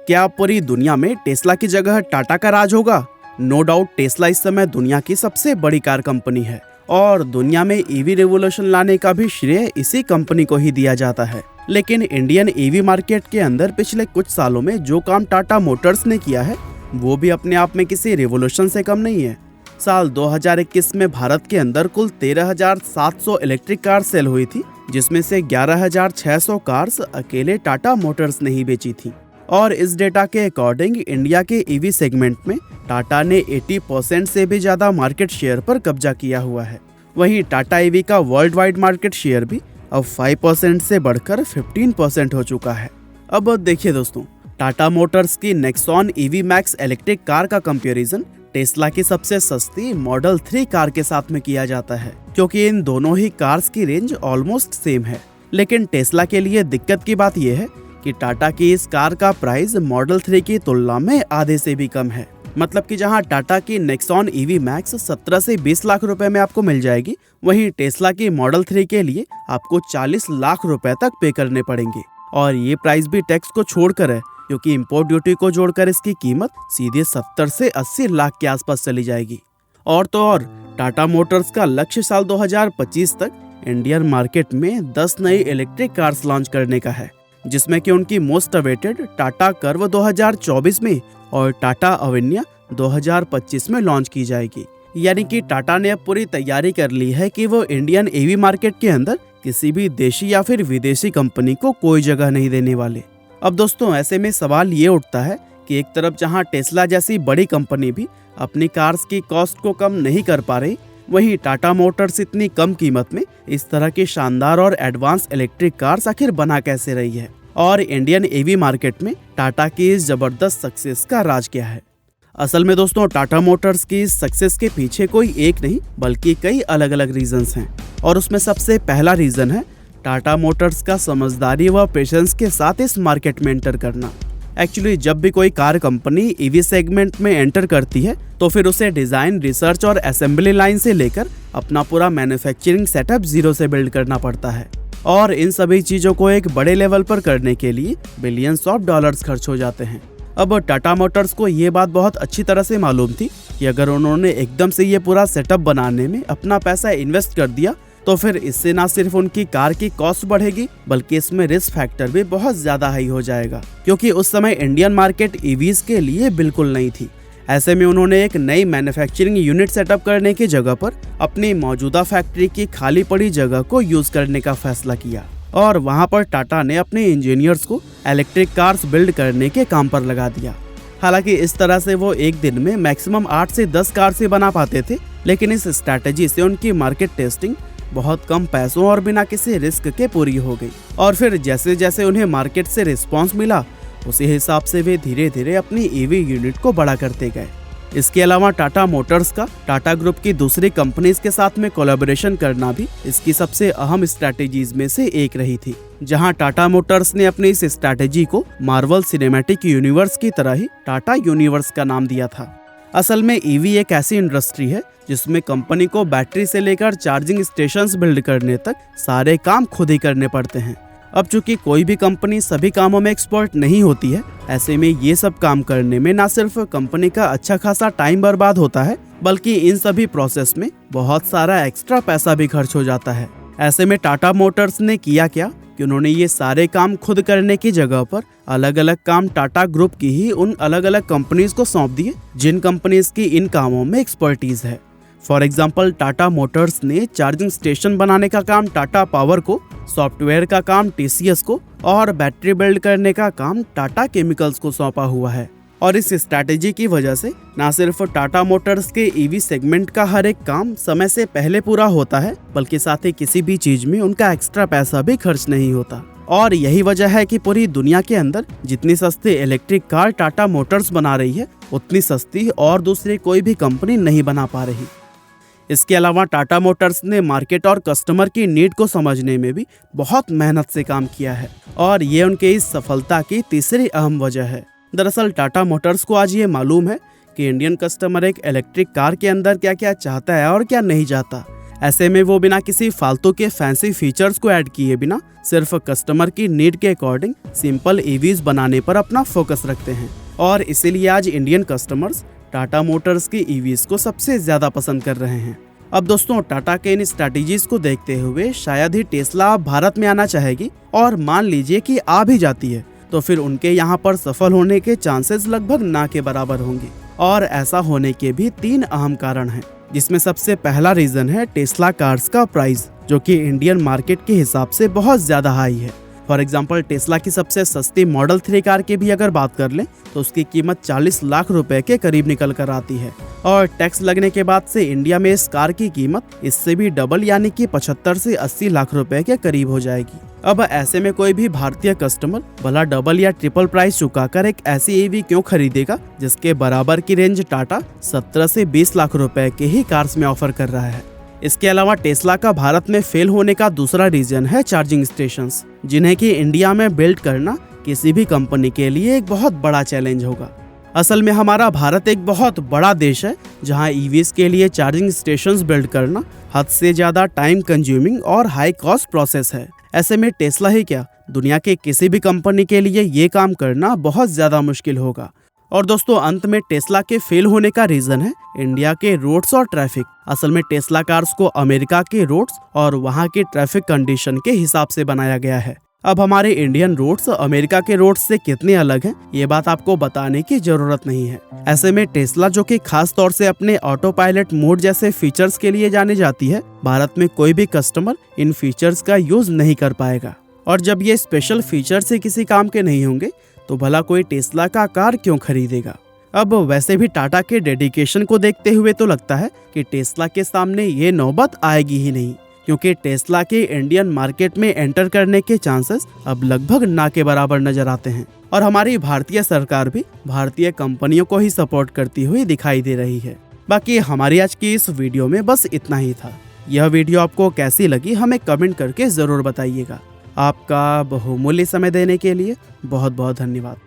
क्या पूरी दुनिया में टेस्ला की जगह टाटा का राज होगा? नो डाउट टेस्ला इस समय दुनिया की सबसे बड़ी कार कंपनी है और दुनिया में ईवी रेवोल्यूशन लाने का भी श्रेय इसी कंपनी को ही दिया जाता है। लेकिन इंडियन ईवी मार्केट के अंदर पिछले कुछ सालों में जो काम टाटा मोटर्स ने किया है वो भी अपने आप में किसी रेवोल्यूशन से कम नहीं है। साल 2021 में भारत के अंदर कुल 13,700 इलेक्ट्रिक कार सेल हुई थी, जिसमें से 11,600 कार्स अकेले टाटा मोटर्स ने ही बेची थी। और इस डेटा के अकॉर्डिंग इंडिया के ईवी सेगमेंट में टाटा ने 80% से भी ज्यादा मार्केट शेयर पर कब्जा किया हुआ है। वहीं टाटा ईवी का वर्ल्ड वाइड मार्केट शेयर भी अब 5% से बढ़कर 15% हो चुका है। अब देखिए दोस्तों, टाटा मोटर्स की Nexon EV max electric car का कंपैरिजन टेस्ला की सबसे सस्ती मॉडल 3 कार के साथ में किया जाता है, क्योंकि इन दोनों ही कार्स की रेंज ऑलमोस्ट सेम है। लेकिन टेस्ला के लिए दिक्कत की बात यह है कि टाटा की इस कार का प्राइस मॉडल 3 की तुलना में आधे से भी कम है। मतलब कि जहां टाटा की नेक्सॉन ईवी मैक्स 17 से 20 लाख रुपए में आपको मिल जाएगी, वहीं टेस्ला की मॉडल 3 के लिए आपको 40 लाख रुपए तक पे करने पड़ेंगे। और ये प्राइस भी टैक्स को छोड़कर है, क्योंकि इंपोर्ट ड्यूटी को जोड़कर इसकी कीमत सीधे 70 से 80 लाख के आसपास चली जाएगी। और तो और टाटा मोटर्स का लक्ष्य साल 2025 तक इंडियन मार्केट में 10 नई इलेक्ट्रिक कार्स लॉन्च करने का है, जिसमें कि उनकी मोस्ट अवेटेड टाटा कर्व 2024 में और टाटा अवेन्या 2025 में लॉन्च की जाएगी। यानी कि टाटा ने अब पूरी तैयारी कर ली है कि वो इंडियन ईवी मार्केट के अंदर किसी भी देशी या फिर विदेशी कंपनी को कोई जगह नहीं देने वाले। अब दोस्तों, ऐसे में सवाल ये उठता है कि एक तरफ जहां टेस्ला जैसी बड़ी कंपनी भी अपनी कार्स की कॉस्ट को कम नहीं कर पा रही, वहीं टाटा मोटर्स इतनी कम कीमत में इस तरह की शानदार और एडवांस इलेक्ट्रिक कार्स आखिर बना कैसे रही है, और इंडियन ईवी मार्केट में टाटा की इस जबरदस्त सक्सेस का राज क्या है। असल में दोस्तों, टाटा मोटर्स की इस सक्सेस के पीछे कोई एक नहीं बल्कि कई अलग अलग रीजंस हैं, और उसमें सबसे पहला रीजन है टाटा मोटर्स का समझदारी व पेशेंस के साथ इस मार्केट में एंटर करना। एक्चुअली जब भी कोई कार कंपनी ईवी सेगमेंट में एंटर करती है तो फिर उसे डिजाइन, रिसर्च और असेंबली लाइन से लेकर अपना पूरा मैन्युफैक्चरिंग सेटअप जीरो से बिल्ड करना पड़ता है। और इन सभी चीजों को एक बड़े लेवल पर करने के लिए बिलियंस ऑफ डॉलर्स खर्च हो जाते हैं। अब टाटा मोटर्स को ये बात बहुत अच्छी तरह से मालूम थी कि अगर उन्होंने एकदम से ये पूरा सेटअप बनाने में अपना पैसा इन्वेस्ट कर दिया तो फिर इससे ना सिर्फ उनकी कार की कॉस्ट बढ़ेगी बल्कि इसमें रिस्क फैक्टर भी बहुत ज्यादा हाई हो जाएगा, क्योंकि उस समय इंडियन मार्केट ईवीज के लिए बिल्कुल नहीं थी। ऐसे में उन्होंने एक नई मैन्युफैक्चरिंग यूनिट सेटअप करने की जगह पर अपनी मौजूदा फैक्ट्री की खाली पड़ी जगह को यूज करने का फैसला किया, और वहां पर टाटा ने अपने इंजीनियर्स को इलेक्ट्रिक कार्स बिल्ड करने के काम पर लगा दिया। हालांकि इस तरह से वो एक दिन में मैक्सिमम 8 से 10 कार से बना पाते थे, लेकिन इस स्ट्रैटेजी से उनकी मार्केट टेस्टिंग बहुत कम पैसों और बिना किसी रिस्क के पूरी हो गई। और फिर जैसे जैसे उन्हें मार्केट से रिस्पांस मिला, उसी हिसाब से वे धीरे धीरे अपनी ईवी यूनिट को बड़ा करते गए। इसके अलावा टाटा मोटर्स का टाटा ग्रुप की दूसरी कंपनीज के साथ में कोलैबोरेशन करना भी इसकी सबसे अहम स्ट्रैटेजीज में से एक रही थी, जहां टाटा मोटर्स ने अपनी इस स्ट्रैटेजी को मार्वल सिनेमैटिक यूनिवर्स की तरह ही टाटा यूनिवर्स का नाम दिया था। असल में ईवी एक ऐसी इंडस्ट्री है जिसमें कंपनी को बैटरी से लेकर चार्जिंग स्टेशंस बिल्ड करने तक सारे काम खुद ही करने पड़ते हैं। अब चूंकि कोई भी कंपनी सभी कामों में एक्सपर्ट नहीं होती है, ऐसे में ये सब काम करने में न सिर्फ कंपनी का अच्छा खासा टाइम बर्बाद होता है, बल्कि इन सभी प्रोसेस में बहुत सारा एक्स्ट्रा पैसा भी खर्च हो जाता है। ऐसे में टाटा मोटर्स ने किया क्या कि उन्होंने ये सारे काम खुद करने की जगह पर अलग अलग काम टाटा ग्रुप की ही उन अलग अलग कंपनीज को सौंप दिए जिन कंपनीज की इन कामों में एक्सपर्टीज है। फॉर एग्जाम्पल, टाटा मोटर्स ने चार्जिंग स्टेशन बनाने का काम टाटा पावर को, सॉफ्टवेयर का काम टीसीएस को और बैटरी बिल्ड करने का काम टाटा केमिकल्स को सौंपा हुआ है। और इस स्ट्रैटेजी की वजह से न सिर्फ टाटा मोटर्स के ईवी सेगमेंट का हर एक काम समय से पहले पूरा होता है, बल्कि साथ ही किसी भी चीज में उनका एक्स्ट्रा पैसा भी खर्च नहीं होता। और यही वजह है कि पूरी दुनिया के अंदर जितनी सस्ती इलेक्ट्रिक कार टाटा मोटर्स बना रही है, उतनी सस्ती और दूसरी कोई भी कंपनी नहीं बना पा रही। इसके अलावा टाटा मोटर्स ने मार्केट और कस्टमर की नीड को समझने में भी बहुत मेहनत से काम किया है, और ये उनके इस सफलता की तीसरी अहम वजह है। दरअसल टाटा मोटर्स को आज ये मालूम है कि इंडियन कस्टमर एक इलेक्ट्रिक कार के अंदर क्या क्या चाहता है और क्या नहीं चाहता। ऐसे में वो बिना किसी फालतू के फैंसी फीचर्स को ऐड किए बिना सिर्फ कस्टमर की नीड के अकॉर्डिंग सिंपल ईवीज बनाने पर अपना फोकस रखते हैं। और इसीलिए आज इंडियन कस्टमर्स टाटा मोटर्स की ईवीज को सबसे ज्यादा पसंद कर रहे हैं। अब दोस्तों, टाटा के इन स्ट्रैटेजीज को देखते हुए शायद ही टेस्ला अब भारत में आना चाहेगी, और मान लीजिए कि आ भी जाती है तो फिर उनके यहाँ पर सफल होने के चांसेस लगभग ना के बराबर होंगे। और ऐसा होने के भी 3 अहम कारण हैं, जिसमें सबसे पहला रीजन है टेस्ला कार्स का प्राइस, जो कि इंडियन मार्केट के हिसाब से बहुत ज्यादा हाई है। फॉर एग्जाम्पल, टेस्ला की सबसे सस्ती मॉडल 3 कार की भी अगर बात कर लें तो उसकी कीमत 40 लाख रुपए के करीब निकल कर आती है, और टैक्स लगने के बाद से इंडिया में इस कार की कीमत इससे भी डबल यानी कि 75 से 80 लाख रुपए के करीब हो जाएगी। अब ऐसे में कोई भी भारतीय कस्टमर भला डबल या ट्रिपल प्राइस चुकाकर एक ऐसी ईवी क्यों खरीदेगा जिसके बराबर की रेंज टाटा 17 से 20 लाख रुपए के ही कार्स में ऑफर कर रहा है। इसके अलावा टेस्ला का भारत में फेल होने का दूसरा रीजन है चार्जिंग स्टेशंस, जिन्हें कि इंडिया में बिल्ड करना किसी भी कंपनी के लिए एक बहुत बड़ा चैलेंज होगा। असल में हमारा भारत एक बहुत बड़ा देश है, जहां ईवीज के लिए चार्जिंग स्टेशंस बिल्ड करना हद से ज्यादा टाइम कंज्यूमिंग और हाई कॉस्ट प्रोसेस है। ऐसे में टेस्ला ही क्या, दुनिया के किसी भी कंपनी के लिए ये काम करना बहुत ज्यादा मुश्किल होगा। और दोस्तों, अंत में टेस्ला के फेल होने का रीजन है इंडिया के रोड्स और ट्रैफिक। असल में टेस्ला कार्स को अमेरिका के रोड्स और वहाँ के ट्रैफिक कंडीशन के हिसाब से बनाया गया है। अब हमारे इंडियन रोड्स अमेरिका के रोड्स से कितने अलग हैं, ये बात आपको बताने की जरूरत नहीं है। ऐसे में टेस्ला, जो कि खास तौर से अपने ऑटो पायलट मोड जैसे फीचर्स के लिए जाने जाती है, भारत में कोई भी कस्टमर इन फीचर्स का यूज नहीं कर पाएगा। और जब ये स्पेशल फीचर से किसी काम के नहीं होंगे तो भला कोई टेस्ला का कार क्यों खरीदेगा। अब वैसे भी टाटा के डेडिकेशन को देखते हुए तो लगता है कि टेस्ला के सामने ये नौबत आएगी ही नहीं, क्योंकि टेस्ला के इंडियन मार्केट में एंटर करने के चांसेस अब लगभग ना के बराबर नजर आते हैं। और हमारी भारतीय सरकार भी भारतीय कंपनियों को ही सपोर्ट करती हुई दिखाई दे रही है। बाकी हमारी आज की इस वीडियो में बस इतना ही था। यह वीडियो आपको कैसी लगी हमें कमेंट करके जरूर बताइएगा। आपका बहुमूल्य समय देने के लिए बहुत बहुत धन्यवाद।